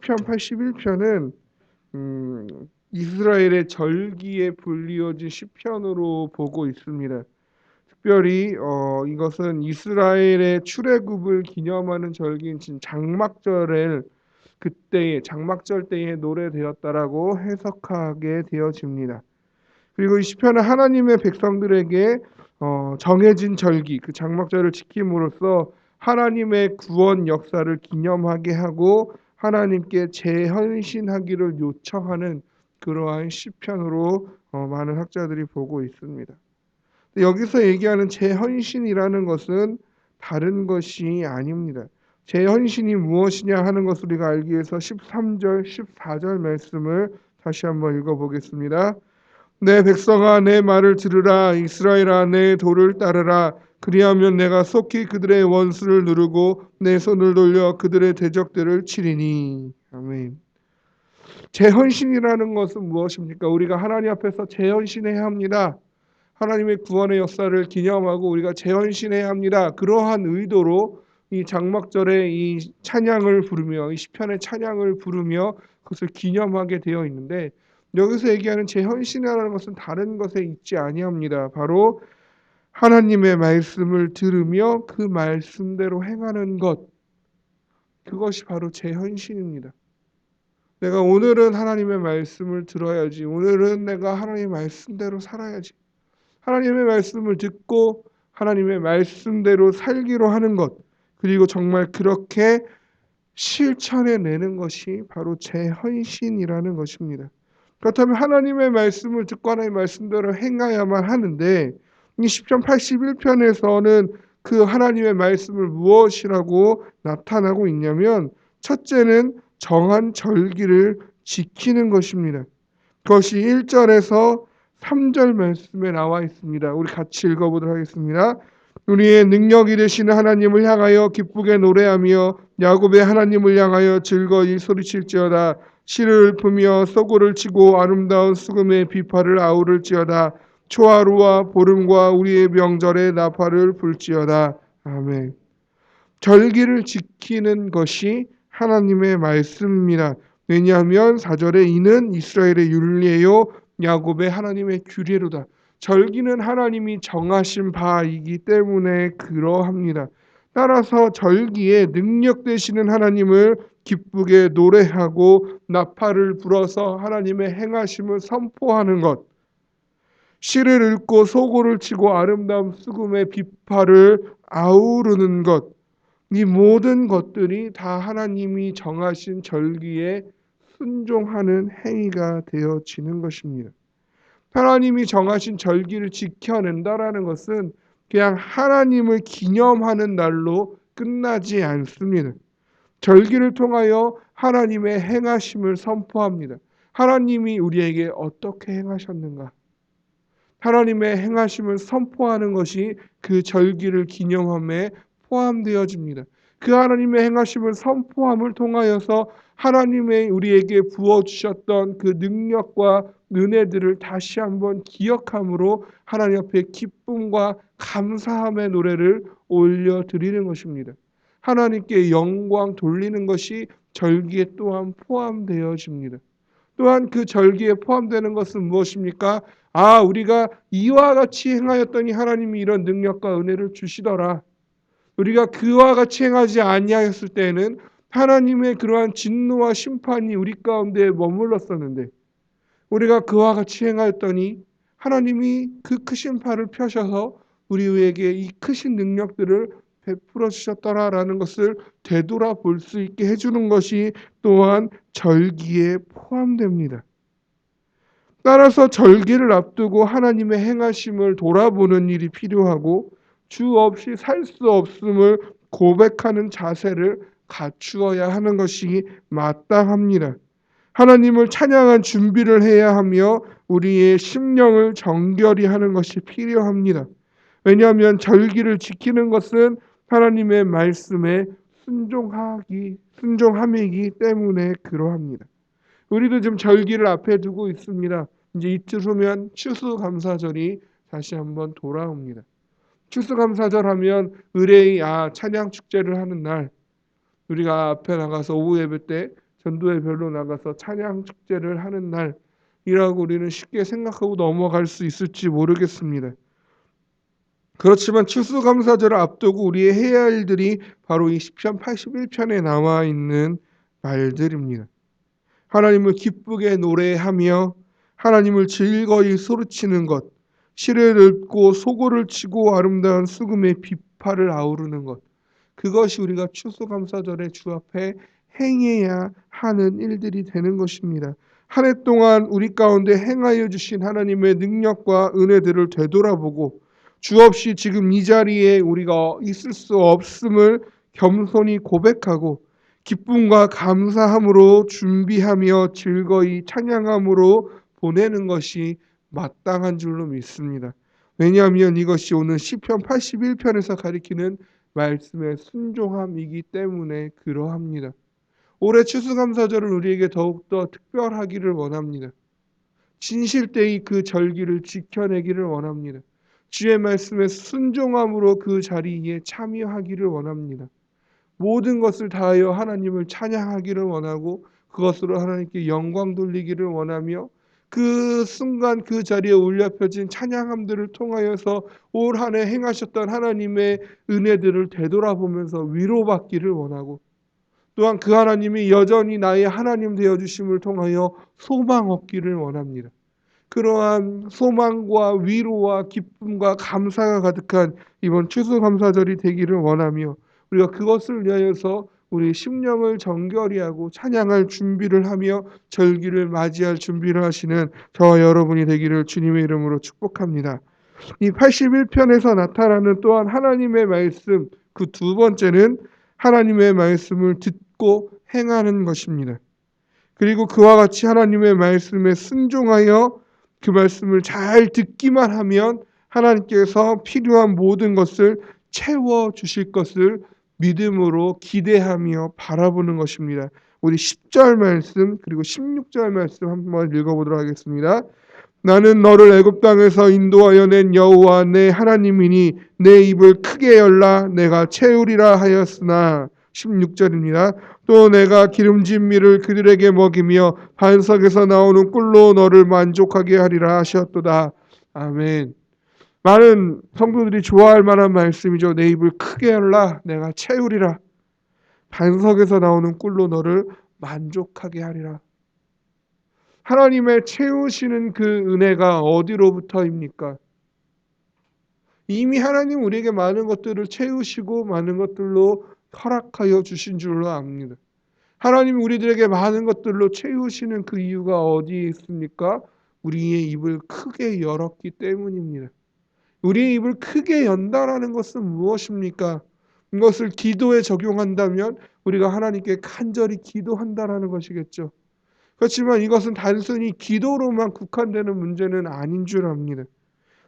시편 81편은 이스라엘의 절기에 불리어진 시편으로 보고 있습니다. 특별히 이것은 이스라엘의 출애굽을 기념하는 절기인 장막절을 그때의 장막절 때에 노래되었다라고 해석하게 되어집니다. 그리고 이 시편은 하나님의 백성들에게 정해진 절기, 그 장막절을 지킴으로써 하나님의 구원 역사를 기념하게 하고 하나님께 재헌신하기를 요청하는 그러한 시편으로 많은 학자들이 보고 있습니다. 여기서 얘기하는 재헌신이라는 것은 다른 것이 아닙니다. 재헌신이 무엇이냐 하는 것을 우리가 알기 위해서 13절, 14절 말씀을 다시 한번 읽어보겠습니다. 내 백성아 내 말을 들으라. 이스라엘아 내 도를 따르라. 그리하면 내가 속히 그들의 원수를 누르고 내 손을 돌려 그들의 대적들을 치리니. 아멘. 재헌신이라는 것은 무엇입니까? 우리가 하나님 앞에서 재헌신해야 합니다. 하나님의 구원의 역사를 기념하고 우리가 재헌신해야 합니다. 그러한 의도로 이 장막절에 이 찬양을 부르며 이 시편의 찬양을 부르며 그것을 기념하게 되어 있는데, 여기서 얘기하는 재헌신이라는 것은 다른 것에 있지 아니합니다. 바로 하나님의 말씀을 들으며 그 말씀대로 행하는 것, 그것이 바로 재헌신입니다. 내가 오늘은 하나님의 말씀을 들어야지. 오늘은 내가 하나님의 말씀대로 살아야지. 하나님의 말씀을 듣고 하나님의 말씀대로 살기로 하는 것, 그리고 정말 그렇게 실천해내는 것이 바로 재헌신이라는 것입니다. 그렇다면 하나님의 말씀을 듣고 하나님의 말씀대로 행해야만 하는데, 이 시편 81편에서는 그 하나님의 말씀을 무엇이라고 나타나고 있냐면, 첫째는 정한 절기를 지키는 것입니다. 그것이 1절에서 3절 말씀에 나와 있습니다. 우리 같이 읽어보도록 하겠습니다. 우리의 능력이 되시는 하나님을 향하여 기쁘게 노래하며 야곱의 하나님을 향하여 즐거이 소리칠지어다. 시를 읊으며 소고를 치고 아름다운 수금의 비파를 아우를지어다. 초하루와 보름과 우리의 명절에 나팔을 불지어다. 아멘. 절기를 지키는 것이 하나님의 말씀입니다. 왜냐하면 4절에 이는 이스라엘의 율례요 야곱의 하나님의 규례로다. 절기는 하나님이 정하신 바이기 때문에 그러합니다. 따라서 절기에 능력 되시는 하나님을 기쁘게 노래하고 나팔을 불어서 하나님의 행하심을 선포하는 것, 시를 읽고 소고를 치고 아름다운 수금의 비파를 아우르는 것, 이 모든 것들이 다 하나님이 정하신 절기에 순종하는 행위가 되어지는 것입니다. 하나님이 정하신 절기를 지켜낸다라는 것은 그냥 하나님을 기념하는 날로 끝나지 않습니다. 절기를 통하여 하나님의 행하심을 선포합니다. 하나님이 우리에게 어떻게 행하셨는가? 하나님의 행하심을 선포하는 것이 그 절기를 기념함에 포함되어집니다. 그 하나님의 행하심을 선포함을 통하여서 하나님의 우리에게 부어주셨던 그 능력과 은혜들을 다시 한번 기억함으로 하나님 앞에 기쁨과 감사함의 노래를 올려드리는 것입니다. 하나님께 영광 돌리는 것이 절기에 또한 포함되어집니다. 또한 그 절기에 포함되는 것은 무엇입니까? 우리가 이와 같이 행하였더니 하나님이 이런 능력과 은혜를 주시더라. 우리가 그와 같이 행하지 아니하였을 때에는 하나님의 그러한 진노와 심판이 우리 가운데 머물렀었는데, 우리가 그와 같이 행하였더니 하나님이 그 크신 팔을 펴셔서 우리에게 이 크신 능력들을 베풀어 주셨더라라는 것을 되돌아볼 수 있게 해주는 것이 또한 절기에 포함됩니다. 따라서 절기를 앞두고 하나님의 행하심을 돌아보는 일이 필요하고, 주 없이 살 수 없음을 고백하는 자세를 갖추어야 하는 것이 마땅합니다. 하나님을 찬양한 준비를 해야 하며 우리의 심령을 정결히 하는 것이 필요합니다. 왜냐하면 절기를 지키는 것은 하나님의 말씀에 순종함이기 때문에 그러합니다. 우리도 지금 절기를 앞에 두고 있습니다. 이제 이틀 후면 추수감사절이 다시 한번 돌아옵니다. 추수감사절 하면 의뢰의 찬양 축제를 하는 날, 우리가 앞에 나가서 오후 예배 때 전도회 별로 나가서 찬양 축제를 하는 날이라고 우리는 쉽게 생각하고 넘어갈 수 있을지 모르겠습니다. 그렇지만 추수감사절을 앞두고 우리의 해야 할 일들이 바로 이 시편 81편에 나와 있는 말들입니다. 하나님을 기쁘게 노래하며 하나님을 즐거이 소리치는 것, 시를 읊고 소고를 치고 아름다운 수금의 비파를 아우르는 것, 그것이 우리가 추수감사절에 주 앞에 행해야 하는 일들이 되는 것입니다. 한 해 동안 우리 가운데 행하여 주신 하나님의 능력과 은혜들을 되돌아보고 주 없이 지금 이 자리에 우리가 있을 수 없음을 겸손히 고백하고 기쁨과 감사함으로 준비하며 즐거이 찬양함으로 보내는 것이 마땅한 줄로 믿습니다. 왜냐하면 이것이 오늘 시편 81편에서 가리키는 말씀의 순종함이기 때문에 그러합니다. 올해 추수감사절은 우리에게 더욱더 특별하기를 원합니다. 진실되이 그 절기를 지켜내기를 원합니다. 주의 말씀에 순종함으로 그 자리에 참여하기를 원합니다. 모든 것을 다하여 하나님을 찬양하기를 원하고 그것으로 하나님께 영광 돌리기를 원하며 그 순간 그 자리에 올려 펴진 찬양함들을 통하여서 올 한 해 행하셨던 하나님의 은혜들을 되돌아보면서 위로받기를 원하고 또한 그 하나님이 여전히 나의 하나님 되어주심을 통하여 소망 얻기를 원합니다. 그러한 소망과 위로와 기쁨과 감사가 가득한 이번 추수감사절이 되기를 원하며 우리가 그것을 위하여서 우리 심령을 정결히 하고 찬양할 준비를 하며 절기를 맞이할 준비를 하시는 저와 여러분이 되기를 주님의 이름으로 축복합니다. 이 81편에서 나타나는 또한 하나님의 말씀, 그 두 번째는 하나님의 말씀을 듣고 행하는 것입니다. 그리고 그와 같이 하나님의 말씀에 순종하여 그 말씀을 잘 듣기만 하면 하나님께서 필요한 모든 것을 채워 주실 것을 믿음으로 기대하며 바라보는 것입니다. 우리 10절 말씀 그리고 16절 말씀 한번 읽어보도록 하겠습니다. 나는 너를 애굽 땅에서 인도하여 낸 여호와 내 하나님이니 내 입을 크게 열라 내가 채우리라 하였으나 16절입니다. 또 내가 기름진 밀을 그들에게 먹이며 반석에서 나오는 꿀로 너를 만족하게 하리라 하셨도다. 아멘. 많은 성도들이 좋아할 만한 말씀이죠. 내 입을 크게 열라 내가 채우리라. 반석에서 나오는 꿀로 너를 만족하게 하리라. 하나님의 채우시는 그 은혜가 어디로부터입니까? 이미 하나님 우리에게 많은 것들을 채우시고 많은 것들로 허락하여 주신 줄로 압니다. 하나님 우리들에게 많은 것들로 채우시는 그 이유가 어디에 있습니까? 우리의 입을 크게 열었기 때문입니다. 우리의 입을 크게 연다라는 것은 무엇입니까? 이것을 기도에 적용한다면 우리가 하나님께 간절히 기도한다라는 것이겠죠. 그렇지만 이것은 단순히 기도로만 국한되는 문제는 아닌 줄 압니다.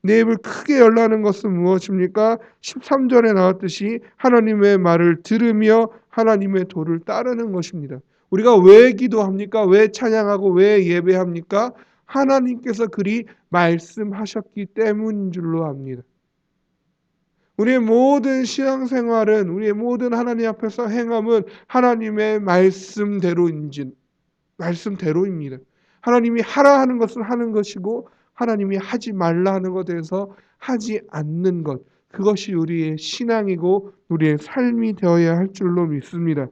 내 입을 크게 열라는 것은 무엇입니까? 13절에 나왔듯이 하나님의 말을 들으며 하나님의 도를 따르는 것입니다. 우리가 왜 기도합니까? 왜 찬양하고 왜 예배합니까? 하나님께서 그리 말씀하셨기 때문인 줄로 압니다. 우리의 모든 신앙생활은 우리의 모든 하나님 앞에서 행함은 하나님의 말씀대로입니다. 하나님이 하라 하는 것을 하는 것이고 하나님이 하지 말라 하는 것에 대해서 하지 않는 것, 그것이 우리의 신앙이고 우리의 삶이 되어야 할 줄로 믿습니다.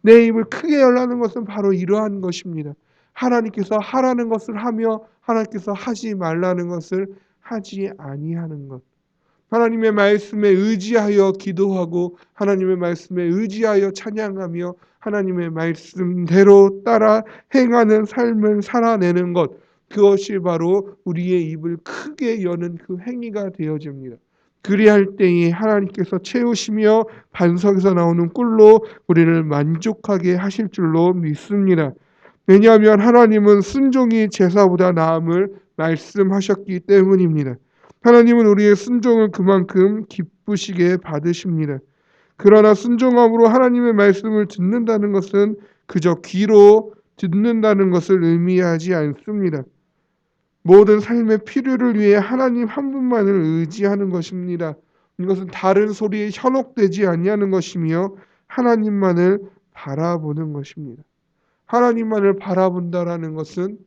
내 입을 크게 열라는 것은 바로 이러한 것입니다. 하나님께서 하라는 것을 하며 하나님께서 하지 말라는 것을 하지 아니하는 것. 하나님의 말씀에 의지하여 기도하고 하나님의 말씀에 의지하여 찬양하며 하나님의 말씀대로 따라 행하는 삶을 살아내는 것, 그것이 바로 우리의 입을 크게 여는 그 행위가 되어집니다. 그리할 때에 하나님께서 채우시며 반석에서 나오는 꿀로 우리를 만족하게 하실 줄로 믿습니다. 왜냐하면 하나님은 순종이 제사보다 나음을 말씀하셨기 때문입니다. 하나님은 우리의 순종을 그만큼 기쁘시게 받으십니다. 그러나 순종함으로 하나님의 말씀을 듣는다는 것은 그저 귀로 듣는다는 것을 의미하지 않습니다. 모든 삶의 필요를 위해 하나님 한 분만을 의지하는 것입니다. 이것은 다른 소리에 현혹되지 아니하는 것이며 하나님만을 바라보는 것입니다. 하나님만을 바라본다라는 것은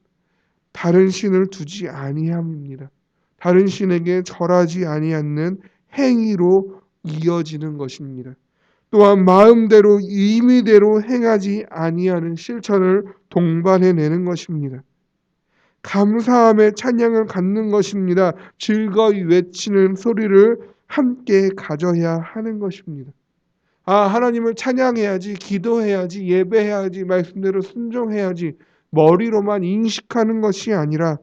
다른 신을 두지 아니함입니다. 다른 신에게 절하지 아니하는 행위로 이어지는 것입니다. 또한 마음대로 임의대로 행하지 아니하는 실천을 동반해내는 것입니다. 감사함의 찬양을 갖는 것입니다. 즐거이 외치는 소리를 함께 가져야 하는 것입니다. 하나님을 찬양해야지, 기도해야지, 예배해야지, 말씀대로 순종해야지, 머리로만 인식하는 것이 아니라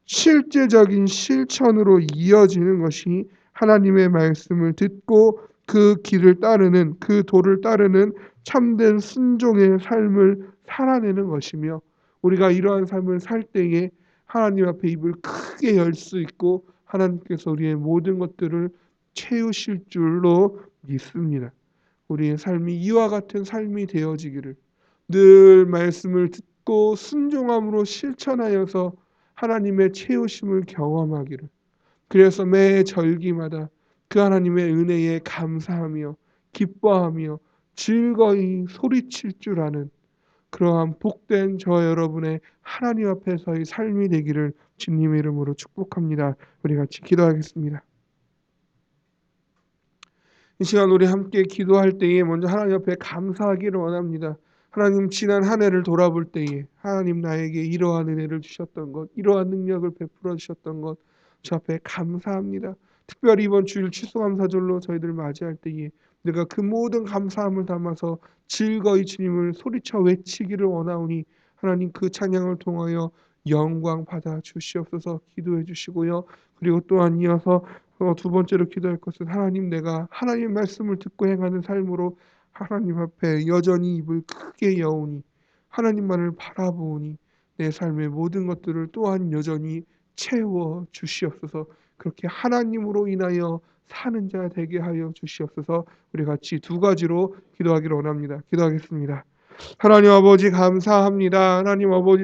실제적인 실천으로 이어지는 것이 하나님의 말씀을 듣고 그 길을 따르는, 그 도를 따르는 참된 순종의 삶을 살아내는 것이며, 우리가 이러한 삶을 살 때에 하나님 앞에 입을 크게 열 수 있고 하나님께서 우리의 모든 것들을 채우실 줄로 믿습니다. 우리의 삶이 이와 같은 삶이 되어지기를, 늘 말씀을 듣고 순종함으로 실천하여서 하나님의 채우심을 경험하기를, 그래서 매 절기마다 그 하나님의 은혜에 감사하며 기뻐하며 즐거이 소리칠 줄 아는 그러한 복된 저 여러분의 하나님 앞에서의 삶이 되기를 주님의 이름으로 축복합니다. 우리 같이 기도하겠습니다. 이 시간 우리 함께 기도할 때에 먼저 하나님 앞에 감사하기를 원합니다. 하나님, 지난 한 해를 돌아볼 때에 하나님 나에게 이러한 은혜를 주셨던 것, 이러한 능력을 베풀어 주셨던 것, 저 앞에 감사합니다. 특별히 이번 주일 추수감사절로 저희들 맞이할 때에 내가 그 모든 감사함을 담아서 즐거이 주님을 소리쳐 외치기를 원하오니 하나님, 그 찬양을 통하여 영광 받아 주시옵소서. 기도해 주시고요. 그리고 또한 이어서 두 번째로 기도할 것은, 하나님, 내가 하나님의 말씀을 듣고 행하는 삶으로 하나님 앞에 여전히 입을 크게 여오니 하나님만을 바라보니 내 삶의 모든 것들을 또한 여전히 채워 주시옵소서. 그렇게 하나님으로 인하여 사는 자 되게 하여 주시옵소서. 우리 같이 두 가지로 기도하기를 원합니다. 기도하겠습니다. 하나님 아버지, 감사합니다. 하나님 아버지,